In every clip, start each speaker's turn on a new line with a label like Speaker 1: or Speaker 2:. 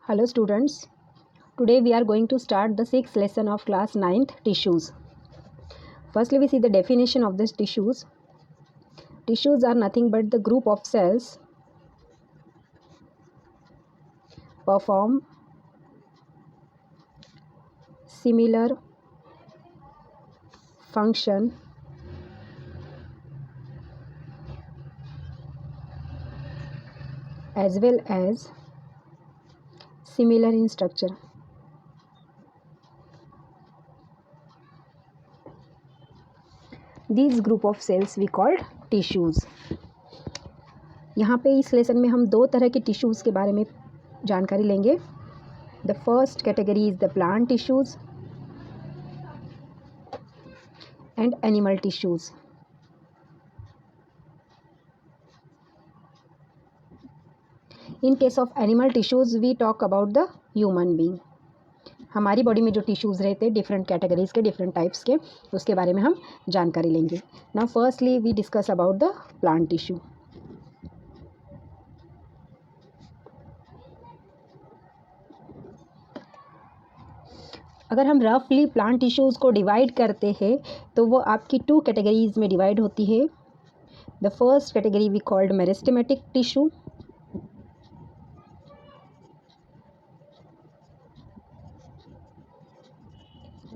Speaker 1: Hello students, today we are going to start the 6th lesson of class 9th tissues. Firstly we see the definition of these tissues. Tissues are nothing but the group of cells perform similar function as well as similar in structure. These group of cells we called tissues. यहाँ पे इस lesson में हम दो तरह के tissues के बारे में जानकारी लेंगे. The first category is the plant tissues and animal tissues. In case of animal tissues we talk about the human being. हमारी बॉडी में जो टिश्यूज़ रहते हैं डिफरेंट कैटेगरीज़ के, डिफरेंट टाइप्स के, उसके बारे में हम जानकारी लेंगे. Now firstly we discuss about the plant tissue. अगर हम रफली प्लांट टिश्यूज़ को डिवाइड करते हैं तो वो आपकी टू कैटेगरीज़ में डिवाइड होती है. The first category we called meristematic tissue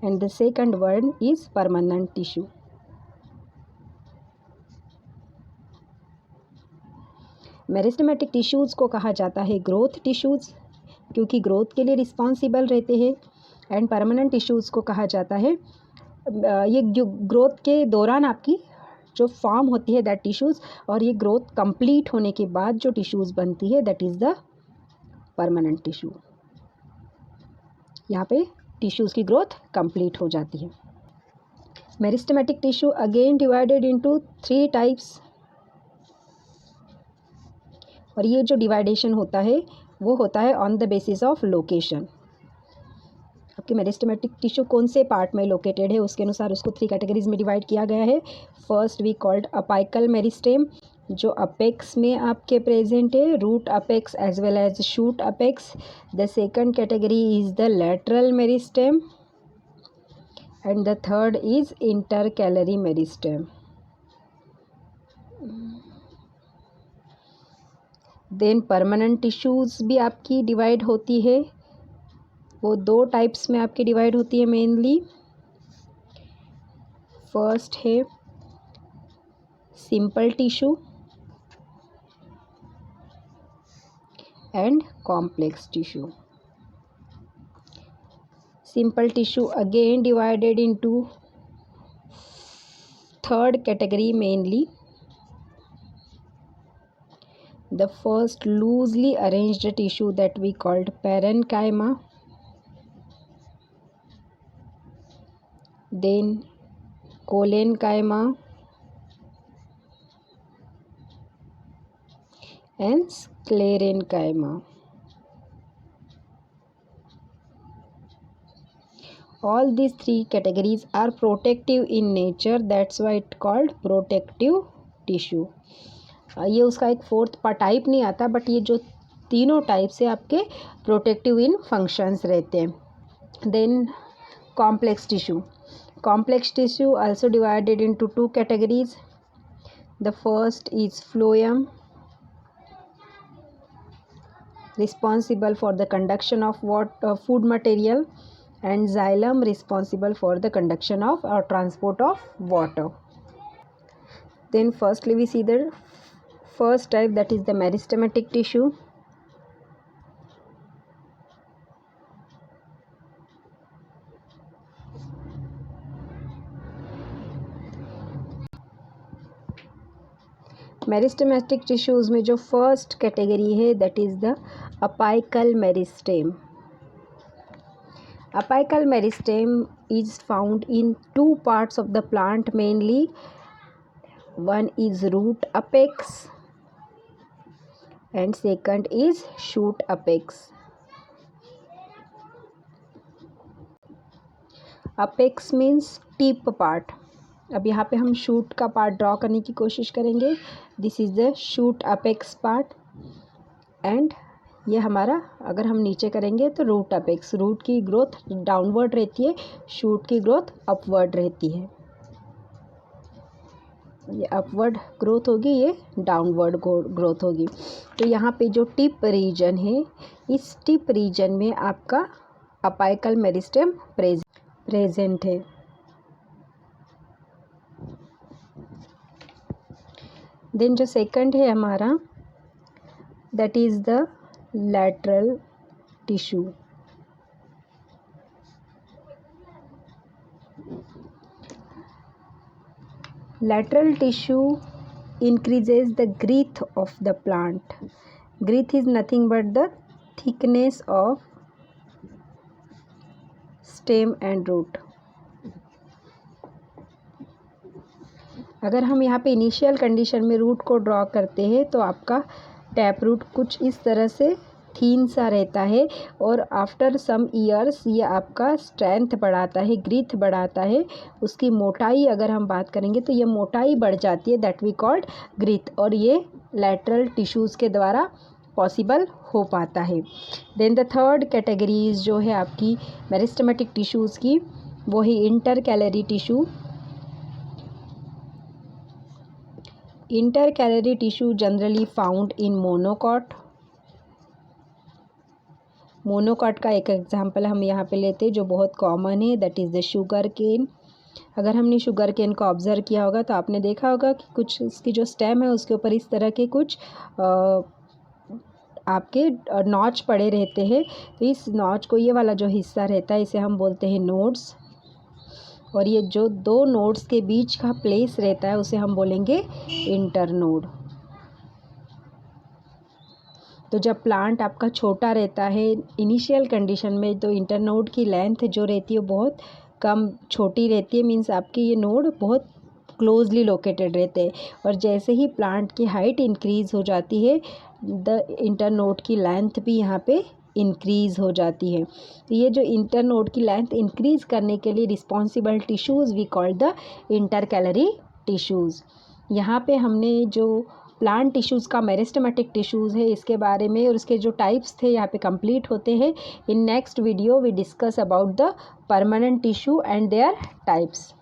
Speaker 1: and the second one is permanent tissue. Meristematic tissues को कहा जाता है ग्रोथ टिश्यूज़ क्योंकि ग्रोथ के लिए रिस्पॉन्सिबल रहते हैं. एंड परमानेंट टिश्यूज़ को कहा जाता है ये जो ग्रोथ के दौरान आपकी जो फॉर्म होती है दैट टिश्यूज़, और ये ग्रोथ कंप्लीट होने के बाद जो टिश्यूज़ बनती है that is the permanent tissue. यहाँ पे टिश्यूज़ की ग्रोथ कंप्लीट हो जाती है. Meristematic tissue again divided into 3 types. और ये जो डिवाइडेशन होता है वो होता है on the basis of location. आपके मेरिस्टेमेटिक टिश्यू कौन से पार्ट में लोकेटेड है उसके अनुसार उसको 3 कैटेगरीज में डिवाइड किया गया है. First we called apical meristem जो अपेक्स में आपके प्रेजेंट है, root apex as well as shoot apex. The second category is the lateral meristem and the third is intercalary meristem. Then permanent tissues भी आपकी divide होती है. वो 2 types में आपकी डिवाइड होती है मेनली. फर्स्ट है simple tissue and complex tissue. Simple tissue again divided into 3rd category mainly. The first loosely arranged tissue that we called parenchyma, then collenchyma and sclerenchyma. All these 3 categories are protective in nature, that's why it called protective tissue. ये उसका एक 4th type नहीं आता, but ये जो तीनों type से आपके प्रोटेक्टिव इन फंक्शंस रहते हैं. Then complex tissue. Complex tissue also divided into 2 categories. The first is phloem responsible for the conduction of food material, and xylem responsible for the conduction of or transport of water. Then firstly we see the first type, that is the meristematic tissue. Meristematic tissues में जो first category है that is the apical meristem. Apical meristem is found in 2 parts of the plant mainly. One is root apex and second is shoot apex. Apex means tip part. अब यहाँ पे हम shoot का part draw करने की कोशिश करेंगे. This is the shoot apex part and ये हमारा, अगर हम नीचे करेंगे तो रूट अपेक्स, रूट की ग्रोथ डाउनवर्ड रहती है, शूट की ग्रोथ अपवर्ड रहती है। ये अपवर्ड ग्रोथ होगी, ये डाउनवर्ड ग्रोथ होगी। तो यहाँ पे जो टिप रीजन है, इस टिप रीजन में आपका अपाइकल मेरिस्टेम प्रेजेंट है। देन जो सेकंड है हमारा, that is the lateral tissue. Lateral tissue increases the girth of the plant. Girth is nothing but the thickness of stem and root. अगर हम यहाँ पे इनिशियल कंडीशन में रूट को ड्रॉ करते हैं तो आपका टैप रूट कुछ इस तरह से थीन सा रहता है, और आफ्टर सम ईयर्स ये आपका स्ट्रेंथ बढ़ाता है, ग्रीथ बढ़ाता है। उसकी मोटाई अगर हम बात करेंगे तो ये मोटाई बढ़ जाती है, दैट वी कॉल्ड ग्रीथ, और ये लैटरल टिश्यूज़ के द्वारा पॉसिबल हो पाता है। देन द थर्ड कैटेगरीज जो है आपकी मेरिस्टेमेटिक टिश्यूज़ की, वो है intercalary tissue. Intercalary tissue generally found in monocot. Monocot का एक एग्जांपल हम यहाँ पे लेते हैं जो बहुत कॉमन है, that is the sugar cane. अगर हमने शुगर केन को ऑब्ज़र्व किया होगा तो आपने देखा होगा कि कुछ इसकी जो स्टेम है उसके ऊपर इस तरह के कुछ आपके नॉच पड़े रहते हैं। तो इस नॉच को, ये वाला जो हिस्सा रहता है, इसे हम बोलते हैं नोड्स, और ये जो दो नोड्स के बीच का प्लेस रहता है उसे हम बोलेंगे इंटरनोड। तो जब प्लांट आपका छोटा रहता है इनिशियल कंडीशन में, तो इंटरनोड की लेंथ जो रहती है बहुत कम छोटी रहती है, मींस आपके ये नोड बहुत क्लोजली लोकेटेड रहते हैं। और जैसे ही प्लांट की हाइट इंक्रीज़ हो जाती है, द इंटरनोड की लेंथ भी यहाँ पे इंक्रीज़ हो जाती है। तो ये जो इंटरनोड की लेंथ इंक्रीज़ करने के लिए responsible tissues we call the intercalary tissues. यहाँ पे हमने जो प्लांट टिश्यूज़ का मेरिस्टेमेटिक टिश्यूज़ है इसके बारे में और उसके जो टाइप्स थे यहाँ पे कंप्लीट होते हैं। In next video we discuss about the permanent tissue and their types.